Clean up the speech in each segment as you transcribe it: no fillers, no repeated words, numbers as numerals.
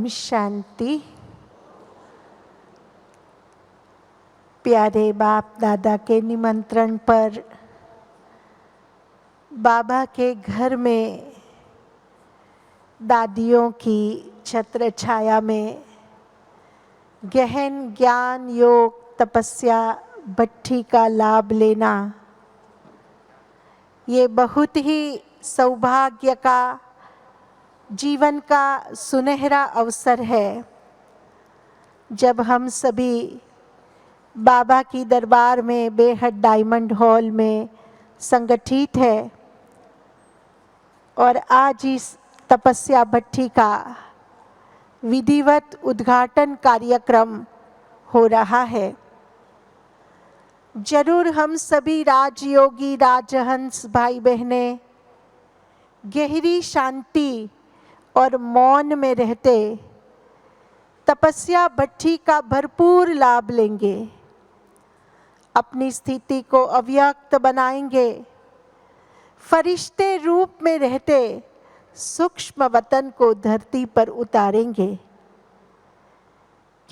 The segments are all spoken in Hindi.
शांति। प्यारे बाप दादा के निमंत्रण पर बाबा के घर में दादियों की छत्र छाया में गहन ज्ञान योग तपस्या भट्ठी का लाभ लेना, ये बहुत ही सौभाग्य का जीवन का सुनहरा अवसर है जब हम सभी बाबा की दरबार में बेहद डायमंड हॉल में संगठित है और आज इस तपस्या भट्ठी का विधिवत उद्घाटन कार्यक्रम हो रहा है। जरूर हम सभी राजयोगी राजहंस भाई बहनें गहरी शांति और मौन में रहते तपस्या भट्ठी का भरपूर लाभ लेंगे, अपनी स्थिति को अव्यक्त बनाएंगे, फरिश्ते रूप में रहते सूक्ष्म वतन को धरती पर उतारेंगे।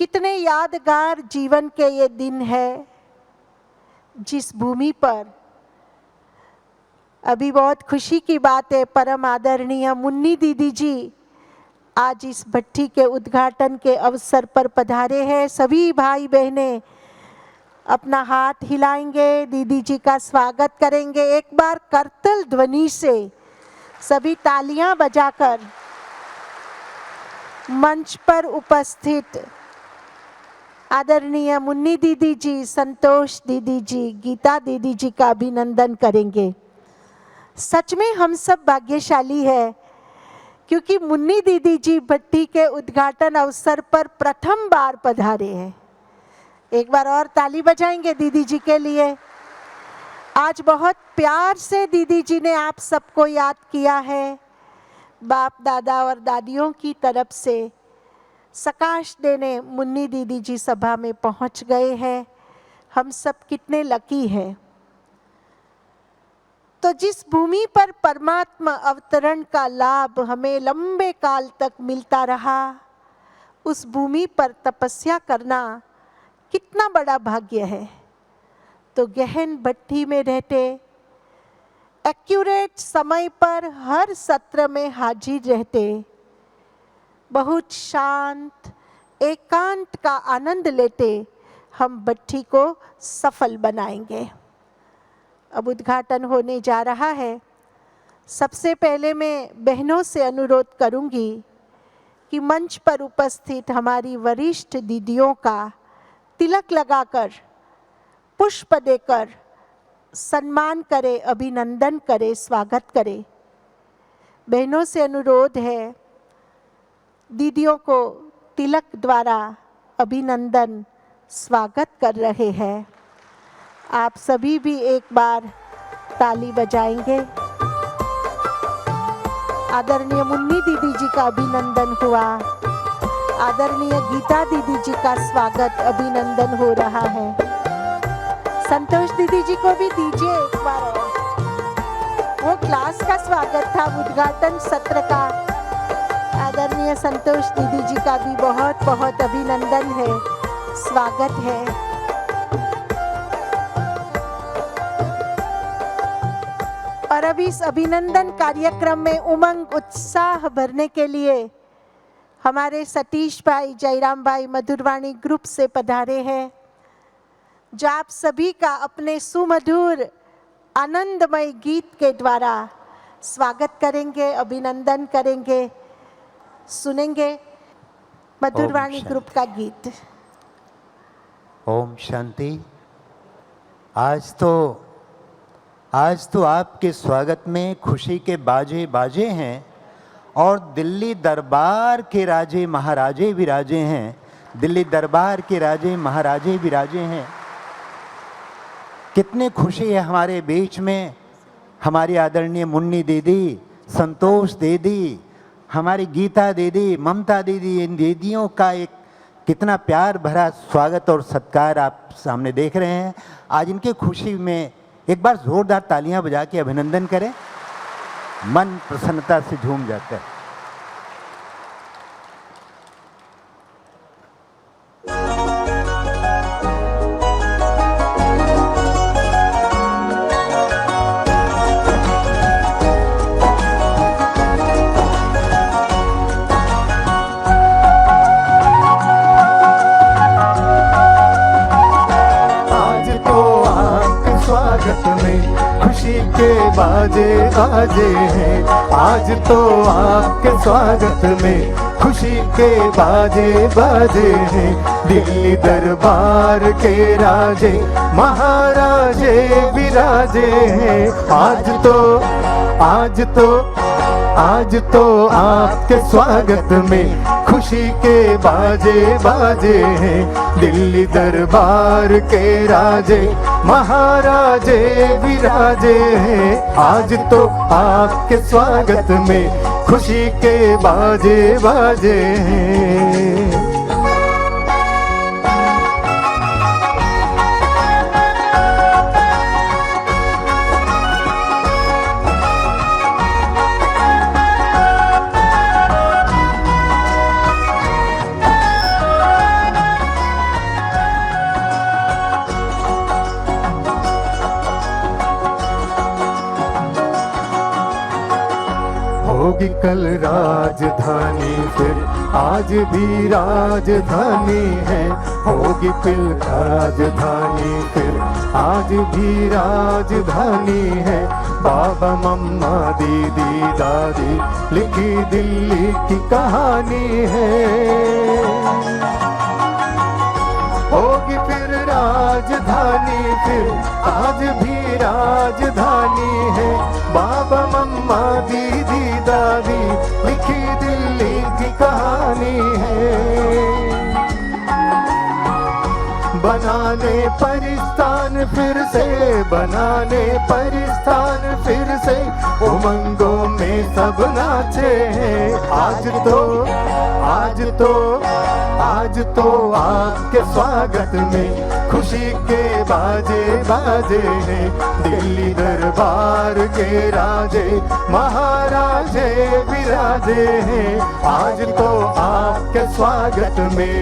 कितने यादगार जीवन के ये दिन है जिस भूमि पर अभी बहुत खुशी की बात है, परम आदरणीय मुन्नी दीदी जी आज इस भट्ठी के उद्घाटन के अवसर पर पधारे हैं। सभी भाई बहनें अपना हाथ हिलाएंगे, दीदी जी का स्वागत करेंगे। एक बार करतल ध्वनि से सभी तालियां बजाकर मंच पर उपस्थित आदरणीय मुन्नी दीदी जी, संतोष दीदी जी, गीता दीदी जी का अभिनंदन करेंगे। सच में हम सब भाग्यशाली है क्योंकि मुन्नी दीदी जी भट्ठी के उद्घाटन अवसर पर प्रथम बार पधारे हैं। एक बार और ताली बजाएंगे दीदी जी के लिए। आज बहुत प्यार से दीदी जी ने आप सबको याद किया है। बाप दादा और दादियों की तरफ से सकाश देने मुन्नी दीदी जी सभा में पहुंच गए हैं। हम सब कितने लकी हैं। तो जिस भूमि पर परमात्मा अवतरण का लाभ हमें लंबे काल तक मिलता रहा, उस भूमि पर तपस्या करना कितना बड़ा भाग्य है। तो गहन भट्ठी में रहते एक्यूरेट समय पर हर सत्र में हाजिर रहते बहुत शांत एकांत का आनंद लेते हम भट्ठी को सफल बनाएंगे। अब उद्घाटन होने जा रहा है। सबसे पहले मैं बहनों से अनुरोध करूंगी कि मंच पर उपस्थित हमारी वरिष्ठ दीदियों का तिलक लगाकर पुष्प देकर सम्मान करें, अभिनंदन करें, स्वागत करें। बहनों से अनुरोध है, दीदियों को तिलक द्वारा अभिनंदन स्वागत कर रहे हैं। आप सभी भी एक बार ताली बजाएंगे। आदरणीय मुन्नी दीदी जी का अभिनंदन हुआ, आदरणीय गीता दीदी जी का स्वागत अभिनंदन हो रहा है। संतोष दीदी जी को भी दीजिए एक बार और। वो क्लास का स्वागत था, उद्घाटन सत्र का। आदरणीय संतोष दीदी जी का भी बहुत बहुत अभिनंदन है, स्वागत है। और अब इस अभिनंदन कार्यक्रम में उमंग उत्साह भरने के लिए हमारे सतीश भाई, जयराम भाई मधुरवाणी ग्रुप से पधारे हैं, जो आप सभी का अपने सुमधुर आनंदमय गीत के द्वारा स्वागत करेंगे, अभिनंदन करेंगे। सुनेंगे मधुरवाणी ग्रुप का गीत। ओम शांति। आज तो आपके स्वागत में खुशी के बाजे बाजे हैं और दिल्ली दरबार के राजे महाराजे विराजे हैं। दिल्ली दरबार के राजे महाराजे विराजे हैं। कितने खुशी है हमारे बीच में हमारी आदरणीय मुन्नी दीदी, संतोष दीदी, हमारी गीता दीदी, ममता दीदी, इन दीदियों का एक कितना प्यार भरा स्वागत और सत्कार आप सामने देख रहे हैं। आज इनके खुशी में एक बार जोरदार तालियां बजा के अभिनंदन करें, मन प्रसन्नता से झूम जाता है। में खुशी के बाजे बाजे हैं। आज तो आपके स्वागत में खुशी के बाजे बाजे हैं। दिल्ली दरबार के राजे महाराजे विराजे हैं। आज तो आपके स्वागत में खुशी के बाजे बाजे हैं। दिल्ली दरबार के राजे महाराजे विराजे हैं। आज तो आपके स्वागत में खुशी के बाजे बाजे हैं। होगी कल राजधानी फिर आज भी राजधानी है। होगी कल राजधानी फिर आज भी राजधानी है। बाबा मम्मा दीदी दादी लिखी दिल्ली की कहानी है। होगी फिर राजधानी फिर आज भी राजधानी है। बाबा मम्मा दीदी दादी लिखी दिल्ली की कहानी है। बनाने परिस्थान फिर से बनाने परिस्थान फिर से उमंगों में सब नाचे हैं। आज तो आपके स्वागत में खुशी के बाजे बाजे हैं। दिल्ली दरबार के राजे महाराजे विराजे हैं। आज तो आपके स्वागत में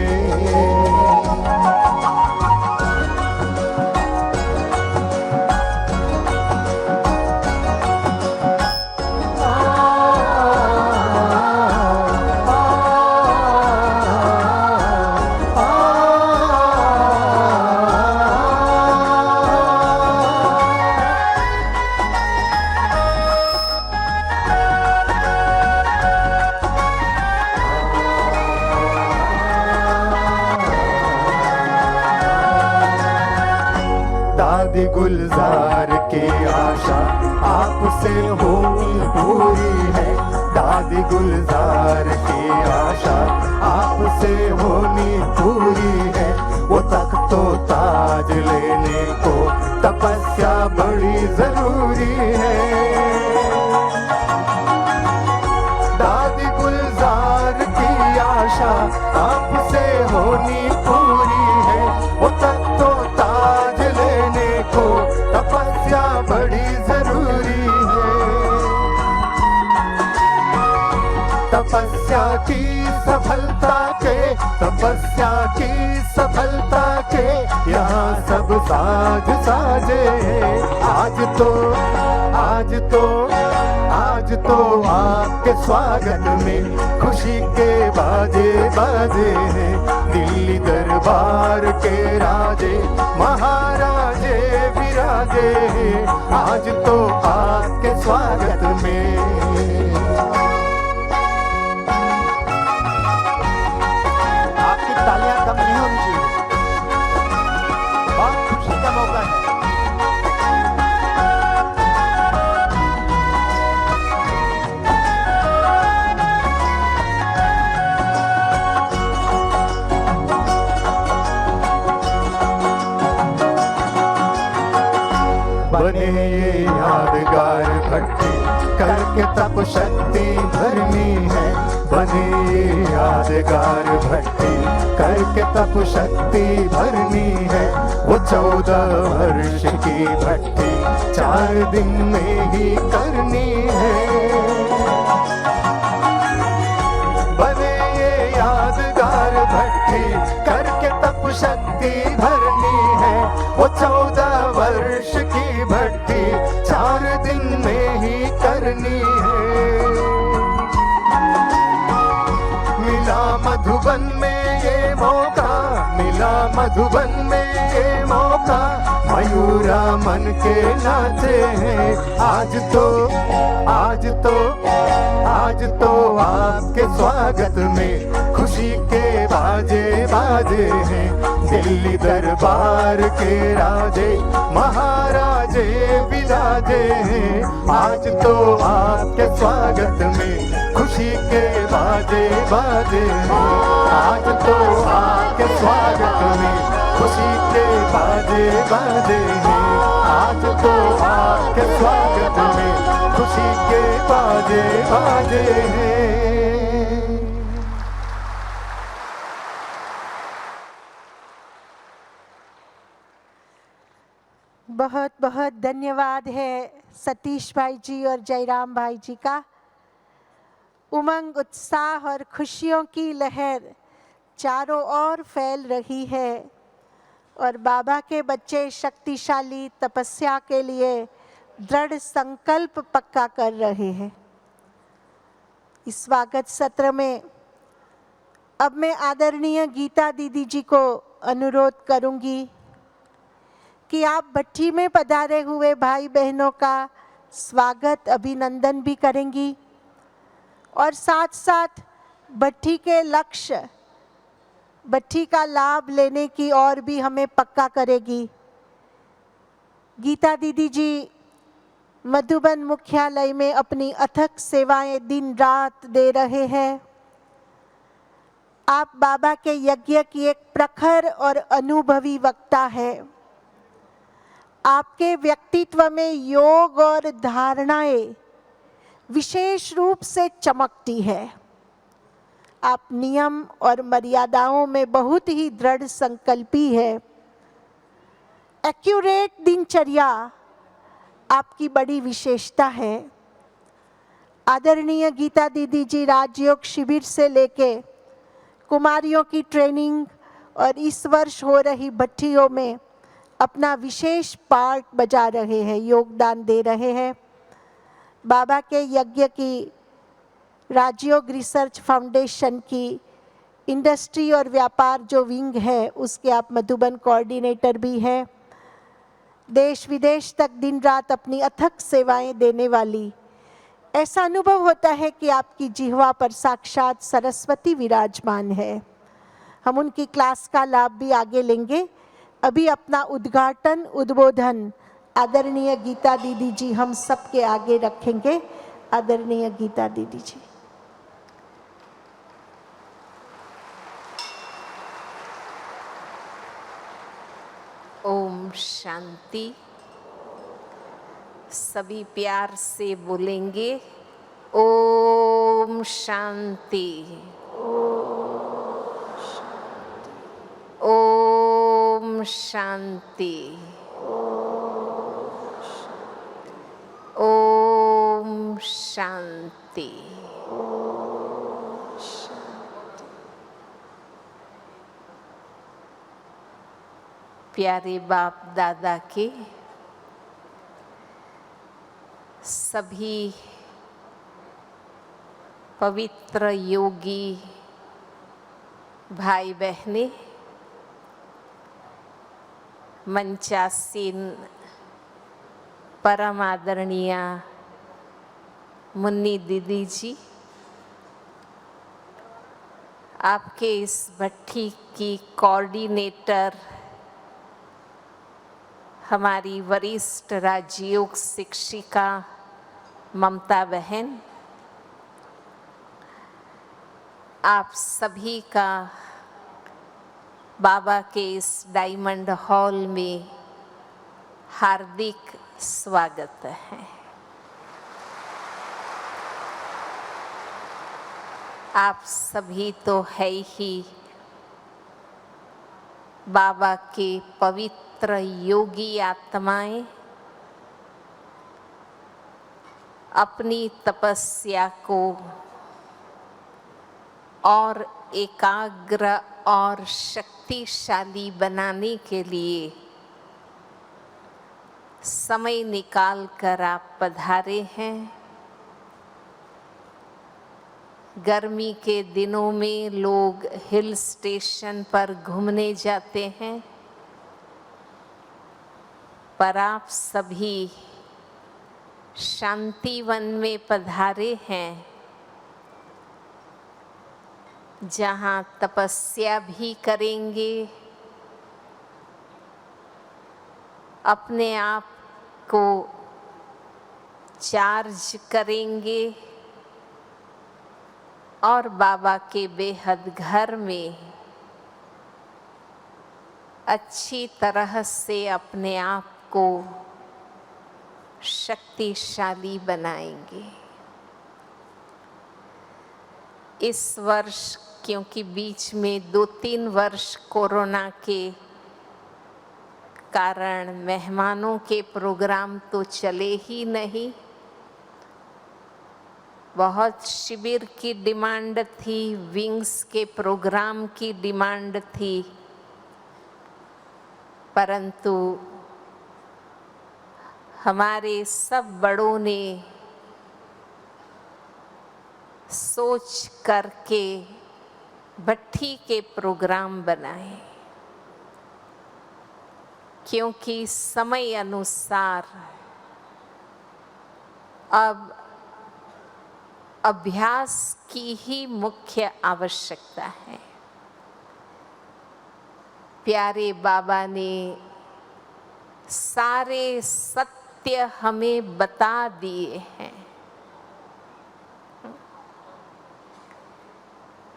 दादी गुलजार की आशा आपसे होनी पूरी है। दादी गुलजार की आशा आपसे होनी पूरी है। वो तख्तो ताज लेने को तपस्या बड़ी जरूरी है। दादी गुलजार की आशा आपसे होनी पूरी है। वो तख्तो ताज लेने को तपस्या बड़ी जरूरी है। तपस्या की सफलता के यहाँ सब साज साजे हैं। आज तो आपके स्वागत में खुशी के बाजे बाजे हैं। दिल्ली दरबार के राजे महाराजे विराजे हैं। आज तो आपके स्वागत में आपकी तालियां कम नहीं होनी चाहिए। बहुत खुशी का मौका है। बने ये यादगार भट्टी करके तप शक्ति भरनी है। बने ये यादगार भट्टी करके तप शक्ति भरनी है। वो 14 वर्ष की भट्टी 4 दिन में ही करनी है। बने ये यादगार भट्टी करके तप शक्ति भरनी है। वो 14 वर्ष की भट्टी 4 दिन में ही करनी है। मिला मधुबन मधुबन में ये मौका, मिला मधुबन में ये मौका, मयूरा मन के नाचे हैं। आज तो आज तो आज तो आपके स्वागत में खुशी के बाजे बाजे हैं। दिल्ली दरबार के राजे महाराजे विराजे हैं। आज तो आपके स्वागत में खुशी के बाजे बाजे हैं। आज तो आपके स्वागत में खुशी के बाजे बाजे हैं। आज तो आपके स्वागत में खुशी के बाजे बाजे हैं। बहुत बहुत धन्यवाद है सतीश भाई जी और जयराम भाई जी का। उमंग, उत्साह और खुशियों की लहर चारों ओर फैल रही है और बाबा के बच्चे शक्तिशाली तपस्या के लिए दृढ़ संकल्प पक्का कर रहे हैं। इस स्वागत सत्र में अब मैं आदरणीय गीता दीदी जी को अनुरोध करूंगी कि आप भट्ठी में पधारे हुए भाई बहनों का स्वागत अभिनंदन भी करेंगी और साथ साथ भट्ठी के लक्ष्य, भट्ठी का लाभ लेने की और भी हमें पक्का करेगी। गीता दीदी जी मधुबन मुख्यालय में अपनी अथक सेवाएं दिन रात दे रहे हैं। आप बाबा के यज्ञ की एक प्रखर और अनुभवी वक्ता है। आपके व्यक्तित्व में योग और धारणाएं विशेष रूप से चमकती है। आप नियम और मर्यादाओं में बहुत ही दृढ़ संकल्पी है। एक्यूरेट दिनचर्या आपकी बड़ी विशेषता है। आदरणीय गीता दीदी जी राजयोग शिविर से लेके कुमारियों की ट्रेनिंग और इस वर्ष हो रही भट्टियों में अपना विशेष पार्ट बजा रहे हैं, योगदान दे रहे हैं। बाबा के यज्ञ की राजयोग रिसर्च फाउंडेशन की इंडस्ट्री और व्यापार जो विंग है उसके आप मधुबन कोऑर्डिनेटर भी हैं। देश विदेश तक दिन रात अपनी अथक सेवाएं देने वाली, ऐसा अनुभव होता है कि आपकी जिह्वा पर साक्षात सरस्वती विराजमान है। हम उनकी क्लास का लाभ भी आगे लेंगे। अभी अपना उद्घाटन उद्बोधन आदरणीय गीता दीदी जी हम सबके आगे रखेंगे। आदरणीय गीता दीदी जी। ओम शांति। सभी प्यार से बोलेंगे ओम शांति। ओम शांति। ओम शांति। प्यारे बाप दादा के सभी पवित्र योगी भाई बहनें, मंचासीन परम आदरणीय मुन्नी दीदी जी, आपके इस भट्ठी की कोऑर्डिनेटर हमारी वरिष्ठ राजयोग शिक्षिका ममता बहन, आप सभी का बाबा के इस डायमंड हॉल में हार्दिक स्वागत है। आप सभी तो है ही बाबा के पवित्र योगी आत्माएं, अपनी तपस्या को और एकाग्र और शक्तिशाली बनाने के लिए समय निकाल कर आप पधारे हैं। गर्मी के दिनों में लोग हिल स्टेशन पर घूमने जाते हैं, पर आप सभी शांतिवन में पधारे हैं, जहाँ तपस्या भी करेंगे, अपने आप को चार्ज करेंगे और बाबा के बेहद घर में अच्छी तरह से अपने आप को शक्तिशाली बनाएंगे। इस वर्ष क्योंकि बीच में 2-3 वर्ष कोरोना के कारण मेहमानों के प्रोग्राम तो चले ही नहीं, बहुत शिविर की डिमांड थी, विंग्स के प्रोग्राम की डिमांड थी, परंतु हमारे सब बड़ों ने सोच करके भट्ठी के प्रोग्राम बनाए, क्योंकि समय अनुसार अब अभ्यास की ही मुख्य आवश्यकता है। प्यारे बाबा ने सारे सत्य हमें बता दिए हैं।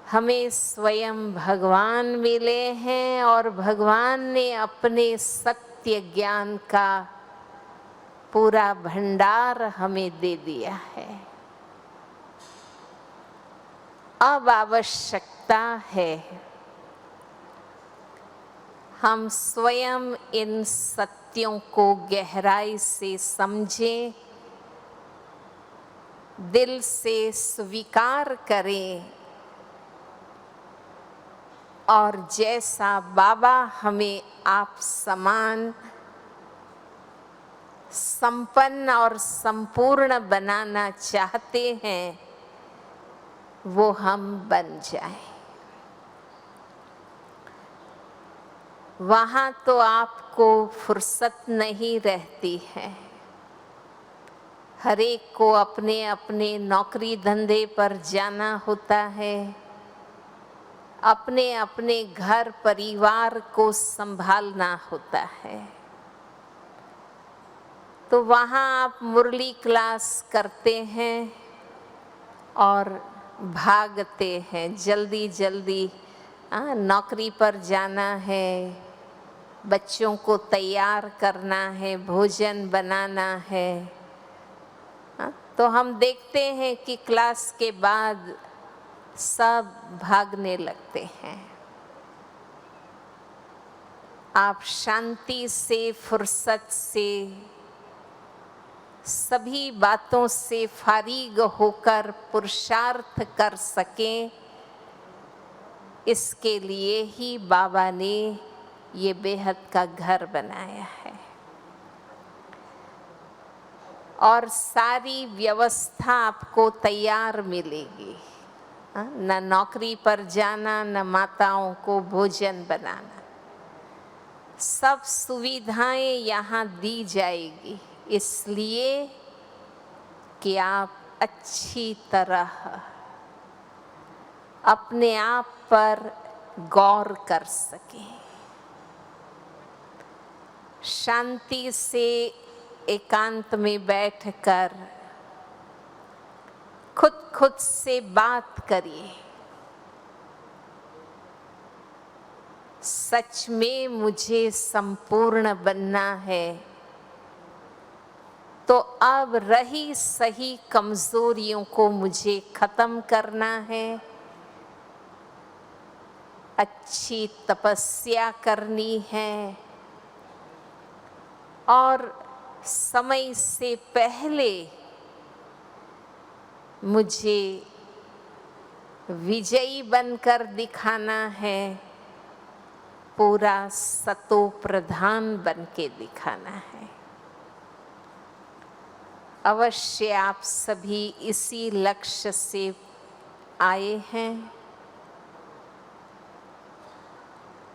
हमें स्वयं भगवान मिले हैं और भगवान ने अपने सत्य ज्ञान का पूरा भंडार हमें दे दिया है। अब आवश्यकता है हम स्वयं इन सत्यों को गहराई से समझें, दिल से स्वीकार करें और जैसा बाबा हमें आप समान संपन्न और संपूर्ण बनाना चाहते हैं, वो हम बन जाएं। वहाँ तो आपको फुर्सत नहीं रहती है, हर एक को अपने अपने नौकरी धंधे पर जाना होता है, अपने अपने घर परिवार को संभालना होता है। तो वहाँ आप मुरली क्लास करते हैं और भागते हैं, जल्दी जल्दी नौकरी पर जाना है, बच्चों को तैयार करना है, भोजन बनाना है। तो हम देखते हैं कि क्लास के बाद सब भागने लगते हैं। आप शांति से, फुर्सत से, सभी बातों से फारिग होकर पुरुषार्थ कर सकें, इसके लिए ही बाबा ने ये बेहद का घर बनाया है। और सारी व्यवस्था आपको तैयार मिलेगी, न नौकरी पर जाना, न माताओं को भोजन बनाना, सब सुविधाएं यहाँ दी जाएगी, इसलिए कि आप अच्छी तरह अपने आप पर गौर कर सकें, शांति से एकांत में बैठकर खुद से बात करिए, सच में मुझे संपूर्ण बनना है, तो अब रही सही कमजोरियों को मुझे खत्म करना है, अच्छी तपस्या करनी है और समय से पहले मुझे विजयी बनकर दिखाना है, पूरा सतो प्रधान बन के दिखाना है। अवश्य आप सभी इसी लक्ष्य से आए हैं।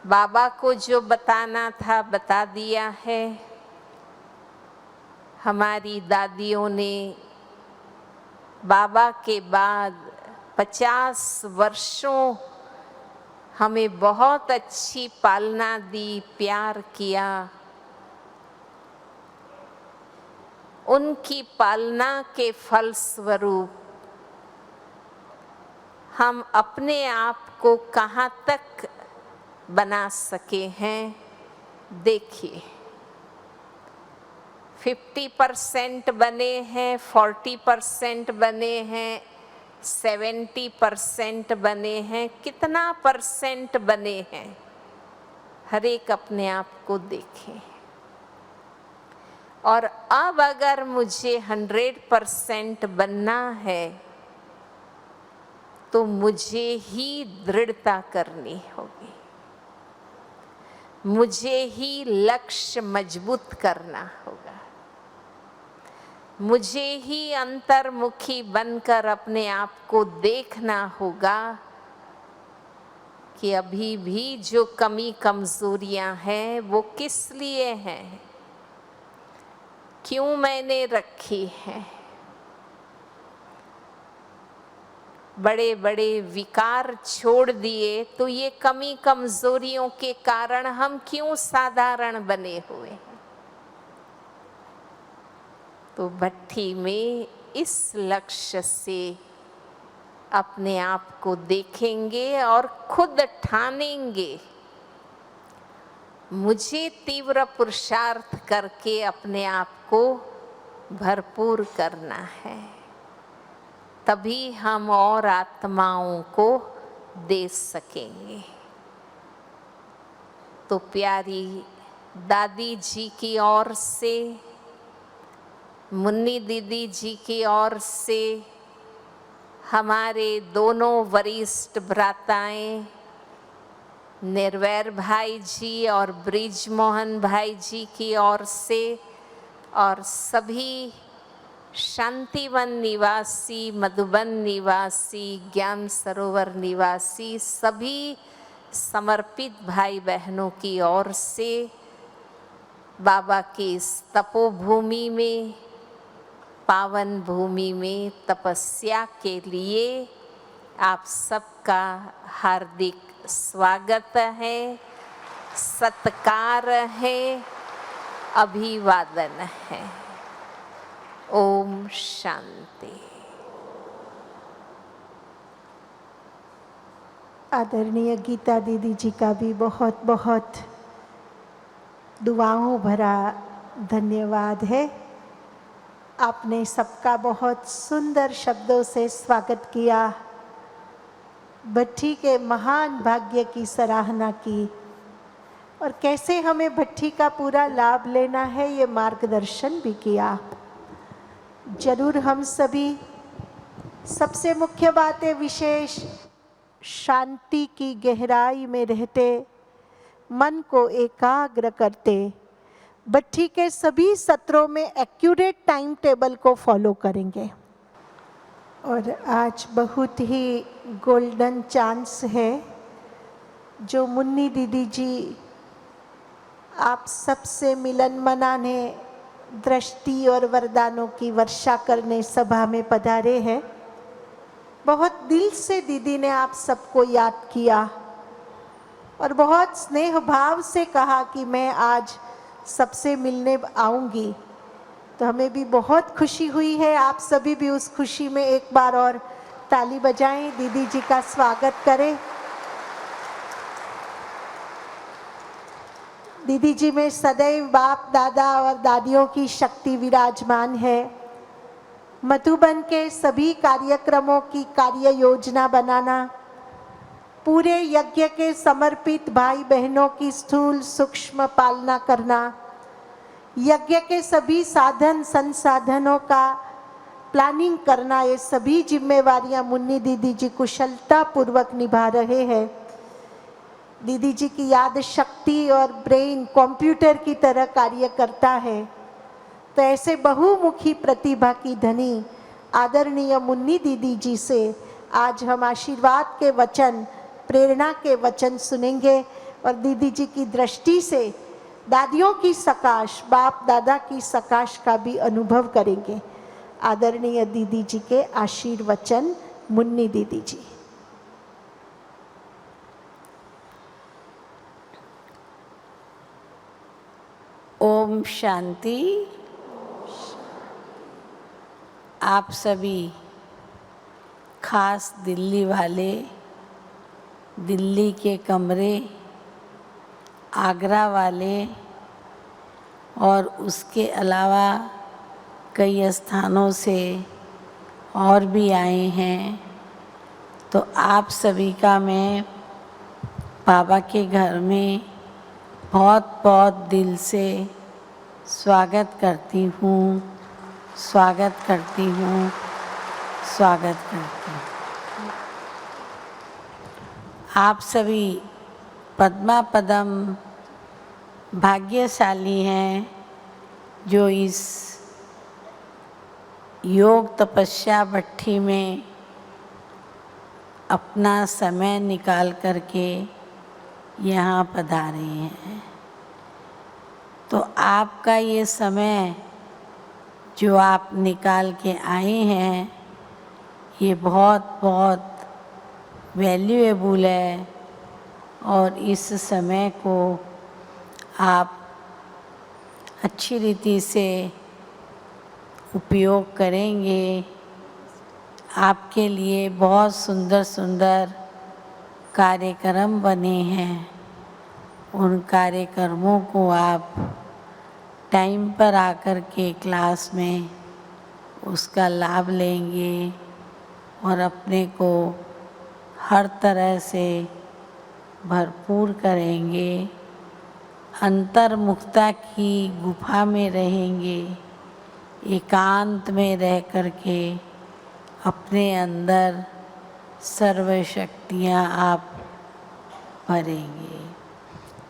बाबा को जो बताना था बता दिया है। हमारी दादियों ने बाबा के बाद 50 वर्षों हमें बहुत अच्छी पालना दी, प्यार किया। उनकी पालना के फलस्वरूप हम अपने आप को कहाँ तक बना सके हैं। देखिए, 50% बने हैं, 40% बने हैं, 70% बने हैं, कितना परसेंट बने हैं, हर एक अपने आप को देखें। और अब अगर मुझे 100% बनना है तो मुझे ही दृढ़ता करनी होगी, मुझे ही लक्ष्य मजबूत करना होगा, मुझे ही अंतर्मुखी बनकर अपने आप को देखना होगा कि अभी भी जो कमी कमजोरियां हैं वो किस लिए हैं, क्यों मैंने रखी है। बड़े बड़े विकार छोड़ दिए तो ये कमी कमजोरियों के कारण हम क्यों साधारण बने हुए हैं। तो भट्ठी में इस लक्ष्य से अपने आप को देखेंगे और खुद ठानेंगे, मुझे तीव्र पुरुषार्थ करके अपने आप को भरपूर करना है, तभी हम और आत्माओं को दे सकेंगे। तो प्यारी दादी जी की ओर से, मुन्नी दीदी जी की ओर से, हमारे दोनों वरिष्ठ भ्राताएं निर्वैर भाई जी और ब्रिज मोहन भाई जी की ओर से, और सभी शांतिवन निवासी, मधुबन निवासी, ज्ञान सरोवर निवासी सभी समर्पित भाई बहनों की ओर से, बाबा की इस तपोभूमि में, पावन भूमि में तपस्या के लिए आप सबका हार्दिक स्वागत है, सत्कार है, अभिवादन है। ओम शांति। आदरणीय गीता दीदी जी का भी बहुत बहुत दुआओं भरा धन्यवाद है। आपने सबका बहुत सुंदर शब्दों से स्वागत किया, भट्ठी के महान भाग्य की सराहना की और कैसे हमें भट्ठी का पूरा लाभ लेना है ये मार्गदर्शन भी किया। जरूर हम सभी, सबसे मुख्य बात है, विशेष शांति की गहराई में रहते, मन को एकाग्र करते, भट्ठी के सभी सत्रों में एक्यूरेट टाइम टेबल को फॉलो करेंगे। और आज बहुत ही गोल्डन चांस है जो मुन्नी दीदी जी आप सबसे मिलन मनाने, दृष्टि और वरदानों की वर्षा करने सभा में पधारे हैं। बहुत दिल से दीदी ने आप सबको याद किया और बहुत स्नेह भाव से कहा कि मैं आज सबसे मिलने आऊंगी। तो हमें भी बहुत खुशी हुई है। आप सभी भी उस खुशी में एक बार और ताली बजाएं, दीदी जी का स्वागत करें। दीदी जी में सदैव बाप दादा और दादियों की शक्ति विराजमान है। मधुबन के सभी कार्यक्रमों की कार्य योजना बनाना, पूरे यज्ञ के समर्पित भाई बहनों की स्थूल सूक्ष्म पालना करना, यज्ञ के सभी साधन संसाधनों का प्लानिंग करना, ये सभी जिम्मेवारियां मुन्नी दीदी जी कुशलता पूर्वक निभा रहे हैं। दीदी जी की याद शक्ति और ब्रेन कंप्यूटर की तरह कार्य करता है। तो ऐसे बहुमुखी प्रतिभा की धनी आदरणीय मुन्नी दीदी जी से आज हम आशीर्वाद के वचन, प्रेरणा के वचन सुनेंगे और दीदी जी की दृष्टि से दादियों की सकाश, बाप दादा की सकाश का भी अनुभव करेंगे। आदरणीय दीदी जी के आशीर्वचन मुन्नी दीदी जी। ओम शांति। आप सभी खास दिल्ली वाले, दिल्ली के कमरे, आगरा वाले और उसके अलावा कई स्थानों से और भी आए हैं, तो आप सभी का मैं बाबा के घर में बहुत बहुत दिल से स्वागत करती हूँ, स्वागत करती हूँ, स्वागत करती हूँ। आप सभी पद्मा पदम भाग्यशाली हैं जो इस योग तपस्या भट्ठी में अपना समय निकाल करके यहाँ पधारे हैं। तो आपका ये समय जो आप निकाल के आए हैं, ये बहुत बहुत वैल्यूएबल है और इस समय को आप अच्छी रीति से उपयोग करेंगे। आपके लिए बहुत सुंदर सुंदर कार्यक्रम बने हैं, उन कार्यक्रमों को आप टाइम पर आकर के क्लास में उसका लाभ लेंगे और अपने को हर तरह से भरपूर करेंगे। अंतर्मुखता की गुफा में रहेंगे, एकांत में रह कर के अपने अंदर सर्व शक्तियाँ आप भरेंगे।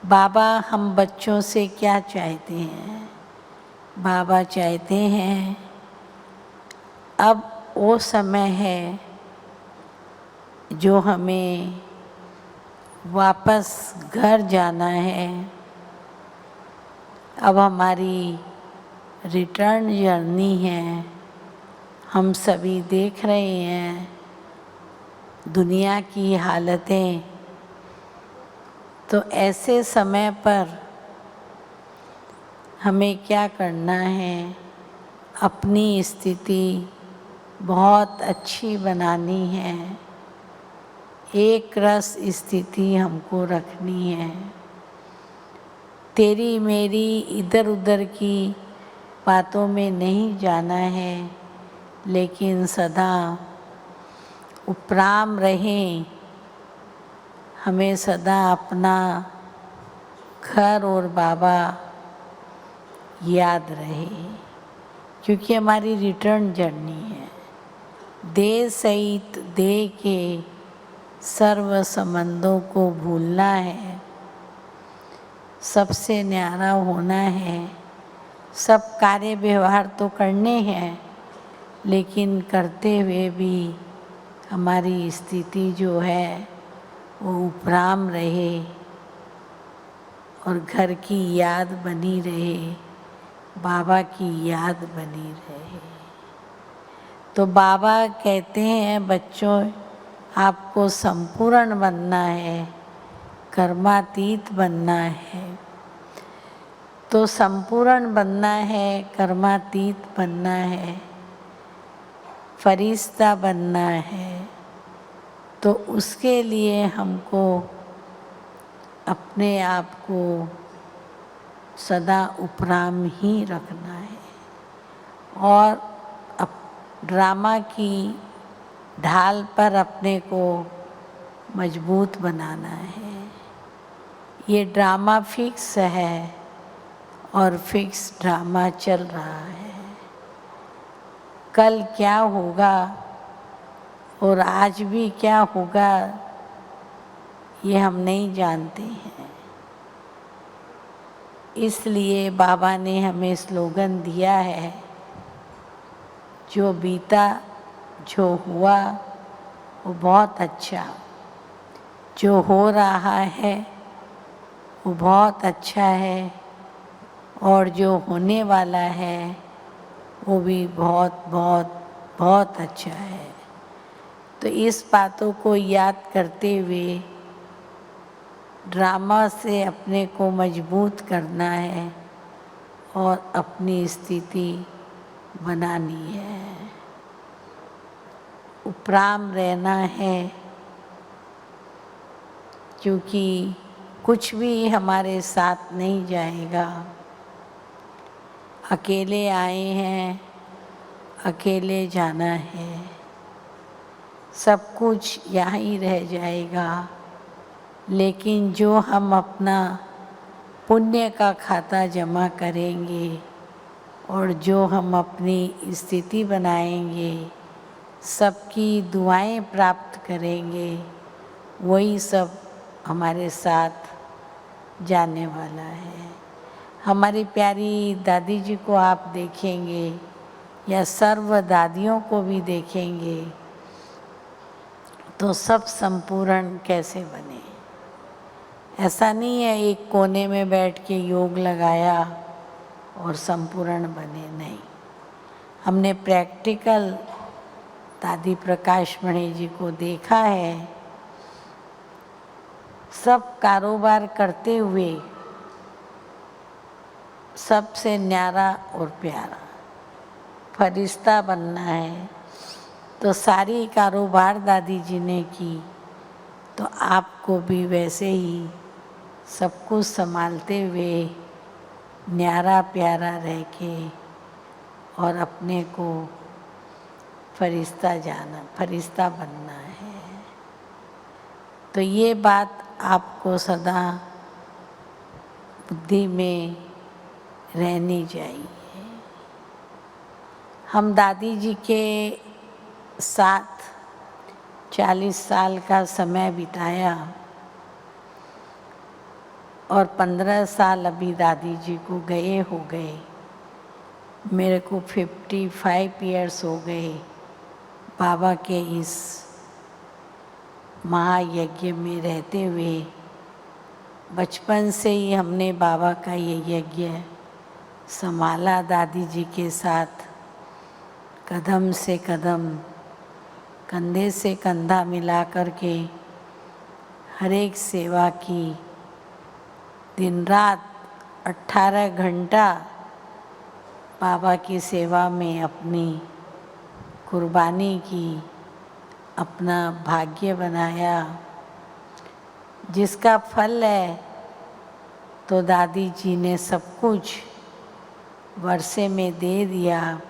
बाबा हम बच्चों से क्या चाहते हैं? बाबा चाहते हैं अब वो समय है जो हमें वापस घर जाना है। अब हमारी रिटर्न जर्नी है। हम सभी देख रहे हैं दुनिया की हालतें। तो ऐसे समय पर हमें क्या करना है? अपनी स्थिति बहुत अच्छी बनानी है। एक रस स्थिति हमको रखनी है। तेरी मेरी इधर उधर की बातों में नहीं जाना है, लेकिन सदा उपराम रहें। हमें सदा अपना घर और बाबा याद रहे, क्योंकि हमारी रिटर्न जर्नी है। देह सहित देह के सर्व संबंधों को भूलना है, सबसे न्यारा होना है। सब कार्य व्यवहार तो करने हैं, लेकिन करते हुए भी हमारी स्थिति जो है वो उपराम रहे और घर की याद बनी रहे, बाबा की याद बनी रहे। तो बाबा कहते हैं बच्चों, आपको संपूर्ण बनना है, कर्मातीत बनना है। तो संपूर्ण बनना है, कर्मातीत बनना है, फरिश्ता बनना है। तो उसके लिए हमको अपने आप को सदा उपराम ही रखना है और ड्रामा की ढाल पर अपने को मजबूत बनाना है। ये ड्रामा फिक्स है और फिक्स ड्रामा चल रहा है। कल क्या होगा और आज भी क्या होगा ये हम नहीं जानते हैं। इसलिए बाबा ने हमें स्लोगन दिया है, जो बीता जो हुआ वो बहुत अच्छा, जो हो रहा है वो बहुत अच्छा है, और जो होने वाला है वो भी बहुत बहुत बहुत अच्छा है। तो इस बातों को याद करते हुए ड्रामा से अपने को मजबूत करना है और अपनी स्थिति बनानी है, उपराम रहना है, क्योंकि कुछ भी हमारे साथ नहीं जाएगा। अकेले आए हैं, अकेले जाना है, सब कुछ यहाँ ही रह जाएगा। लेकिन जो हम अपना पुण्य का खाता जमा करेंगे और जो हम अपनी स्थिति बनाएंगे, सबकी दुआएं प्राप्त करेंगे, वही सब हमारे साथ जाने वाला है। हमारी प्यारी दादी जी को आप देखेंगे या सर्व दादियों को भी देखेंगे तो सब संपूर्ण कैसे बने। ऐसा नहीं है एक कोने में बैठ के योग लगाया और संपूर्ण बने, नहीं। हमने प्रैक्टिकल दादी प्रकाश मणि जी को देखा है, सब कारोबार करते हुए सबसे न्यारा और प्यारा फरिश्ता बनना है। तो सारी कारोबार दादी जी ने की, तो आपको भी वैसे ही सब कुछ संभालते हुए न्यारा प्यारा रह के और अपने को फरिश्ता बनना है। तो ये बात आपको सदा बुद्धि में रहनी चाहिए। हम दादी जी के साथ 40 साल का समय बिताया और 15 साल अभी दादी जी को गए हो गए। मेरे को 55 इयर्स हो गए बाबा के इस महायज्ञ में रहते हुए। बचपन से ही हमने बाबा का ये यज्ञ संभाला, दादी जी के साथ कदम से कदम, कंधे से कंधा मिला कर के हर एक सेवा की। दिन रात 18 घंटा बाबा की सेवा में अपनी कुर्बानी की, अपना भाग्य बनाया, जिसका फल है तो दादी जी ने सब कुछ वर्षे में दे दिया।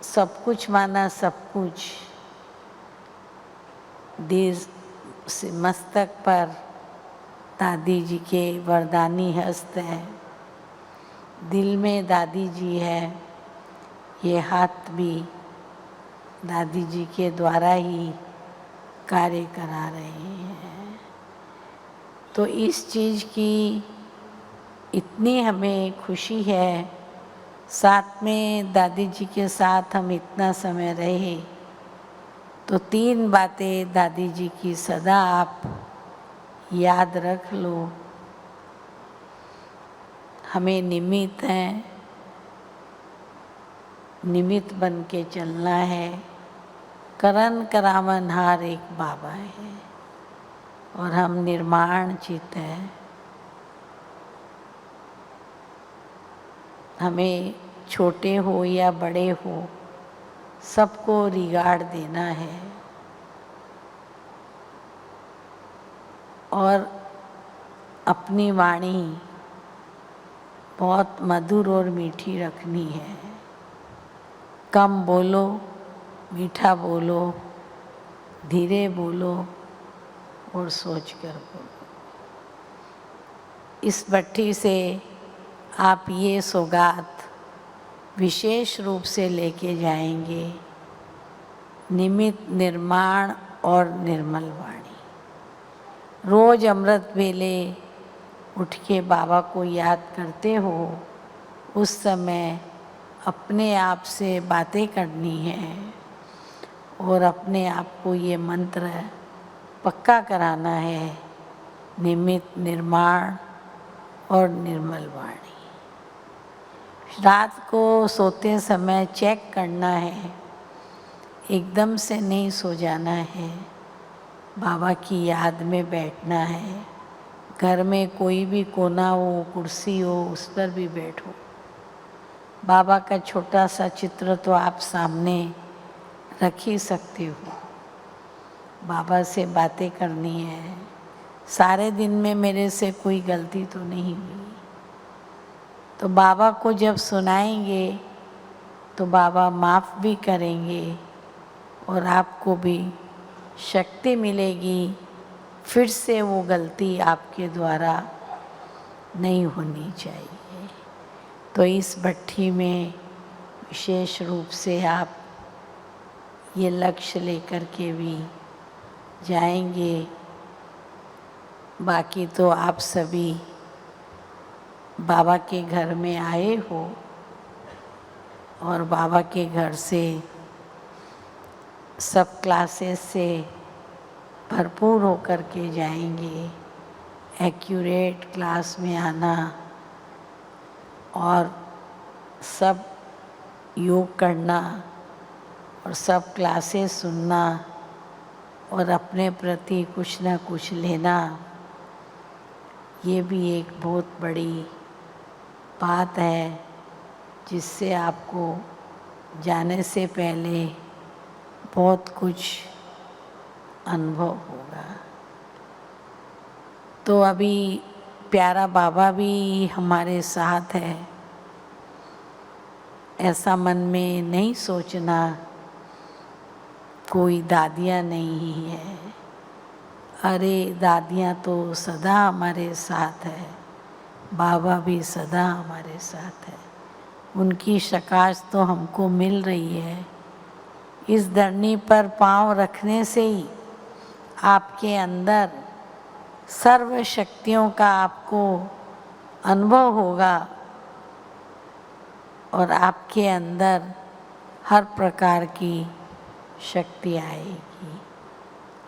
सब कुछ माना सब कुछ, देश से मस्तक पर दादी जी के वरदानी हस्त है, दिल में दादी जी है, ये हाथ भी दादी जी के द्वारा ही कार्य करा रहे हैं। तो इस चीज़ की इतनी हमें खुशी है। साथ में दादी जी के साथ हम इतना समय रहे, तो 3 बातें दादी जी की सदा आप याद रख लो। हमें निमित्त हैं, निमित्त बन के चलना है। करन करावनहार एक बाबा है और हम निर्माण चित्त है। हमें छोटे हो या बड़े हो, सबको रिगार्ड देना है और अपनी वाणी बहुत मधुर और मीठी रखनी है। कम बोलो, मीठा बोलो, धीरे बोलो और सोच कर बोलो। इस भट्ठी से आप ये सौगात विशेष रूप से लेके जाएंगे, निमित्त, निर्माण और निर्मल वाणी। रोज अमृत वेले उठ के बाबा को याद करते हो, उस समय अपने आप से बातें करनी है और अपने आप को ये मंत्र पक्का कराना है, निमित्त निर्माण और निर्मल वाणी। रात को सोते समय चेक करना है, एकदम से नहीं सो जाना है, बाबा की याद में बैठना है। घर में कोई भी कोना हो, कुर्सी हो, उस पर भी बैठो। बाबा का छोटा सा चित्र तो आप सामने रख ही सकते हो। बाबा से बातें करनी है। सारे दिन में मेरे से कोई गलती तो नहीं हुई, तो बाबा को जब सुनाएंगे तो बाबा माफ़ भी करेंगे और आपको भी शक्ति मिलेगी, फिर से वो गलती आपके द्वारा नहीं होनी चाहिए। तो इस भट्ठी में विशेष रूप से आप ये लक्ष्य लेकर के भी जाएंगे। बाकी तो आप सभी बाबा के घर में आए हो और बाबा के घर से सब क्लासेस से भरपूर होकर के जाएंगे। एक्यूरेट क्लास में आना और सब योग करना और सब क्लासेस सुनना और अपने प्रति कुछ ना कुछ लेना, ये भी एक बहुत बड़ी बात है जिससे आपको जाने से पहले बहुत कुछ अनुभव होगा। तो अभी प्यारा बाबा भी हमारे साथ है। ऐसा मन में नहीं सोचना कोई दादियाँ नहीं है। अरे दादियाँ तो सदा हमारे साथ है, बाबा भी सदा हमारे साथ है। उनकी प्रकाश तो हमको मिल रही है। इस धरनी पर पांव रखने से ही आपके अंदर सर्व शक्तियों का आपको अनुभव होगा और आपके अंदर हर प्रकार की शक्ति आएगी।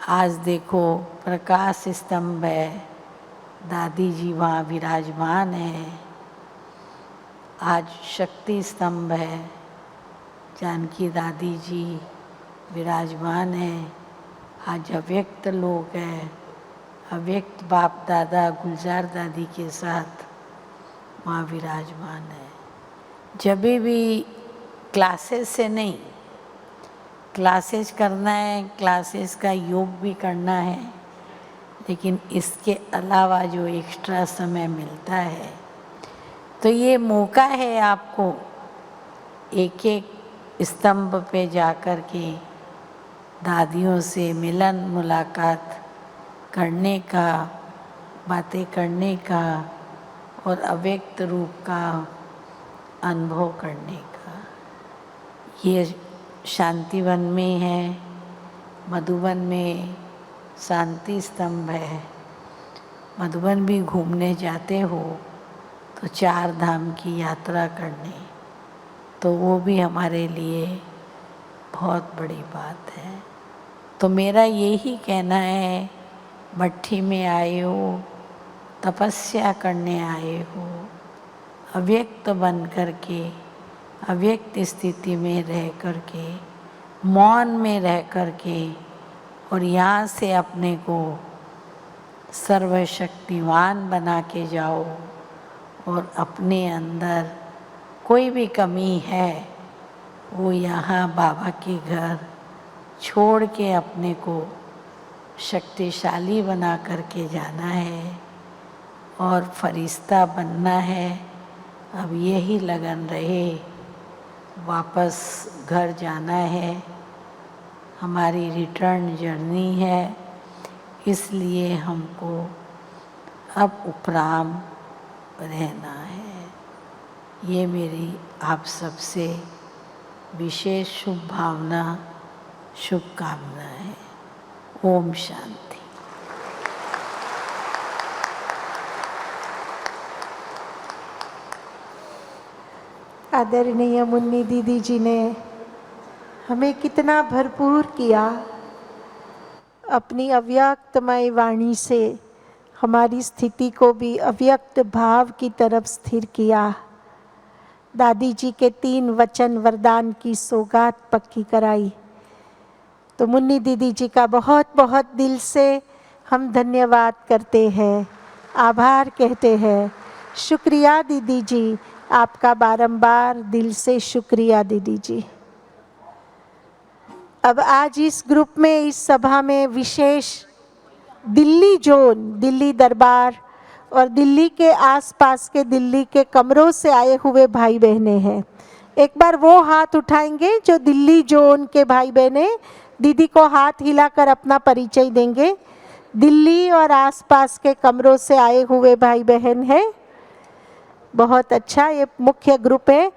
आज देखो प्रकाश स्तंभ है, दादी जी वहाँ विराजमान है। आज शक्ति स्तंभ है, जानकी दादी जी विराजमान है। आज अव्यक्त लोग हैं, अव्यक्त बाप दादा गुलजार दादी के साथ वहाँ विराजमान है। जब भी क्लासेस से नहीं, क्लासेस करना है, क्लासेस का योग भी करना है, लेकिन इसके अलावा जो एक्स्ट्रा समय मिलता है तो ये मौका है आपको एक एक स्तंभ पे जाकर के दादियों से मिलन मुलाकात करने का, बातें करने का और अव्यक्त रूप का अनुभव करने का। ये शांतिवन में है, मधुबन में शांति स्तंभ है। मधुबन भी घूमने जाते हो तो 4 धाम की यात्रा करने, तो वो भी हमारे लिए बहुत बड़ी बात है। तो मेरा यही कहना है, भट्ठी में आए हो, तपस्या करने आए हो, अव्यक्त बन करके, अव्यक्त स्थिति में रह करके, मौन में रह करके और यहाँ से अपने को सर्वशक्तिवान बना के जाओ और अपने अंदर कोई भी कमी है वो यहाँ बाबा के घर छोड़ के अपने को शक्तिशाली बना करके जाना है और फरिश्ता बनना है। अब यही लगन रहे, वापस घर जाना है, हमारी रिटर्न जर्नी है, इसलिए हमको अब उपराम रहना है। ये मेरी आप सबसे विशेष शुभ भावना, शुभकामना है। ओम शांति। आदरणीय मुन्नी दीदी जी ने हमें कितना भरपूर किया, अपनी अव्यक्तमय वाणी से हमारी स्थिति को भी अव्यक्त भाव की तरफ स्थिर किया। दादी जी के 3 वचन वरदान की सौगात पक्की कराई। तो मुन्नी दीदी जी का बहुत बहुत दिल से हम धन्यवाद करते हैं, आभार कहते हैं। शुक्रिया दीदी जी, आपका बारंबार दिल से शुक्रिया दीदी जी। अब आज इस ग्रुप में, इस सभा में विशेष दिल्ली जोन, दिल्ली दरबार और दिल्ली के आसपास के दिल्ली के कमरों से आए हुए भाई बहनें हैं। एक बार वो हाथ उठाएंगे जो दिल्ली जोन के भाई बहनें दीदी को हाथ हिलाकर अपना परिचय देंगे। दिल्ली और आसपास के कमरों से आए हुए भाई बहन हैं। बहुत अच्छा, ये मुख्य ग्रुप है।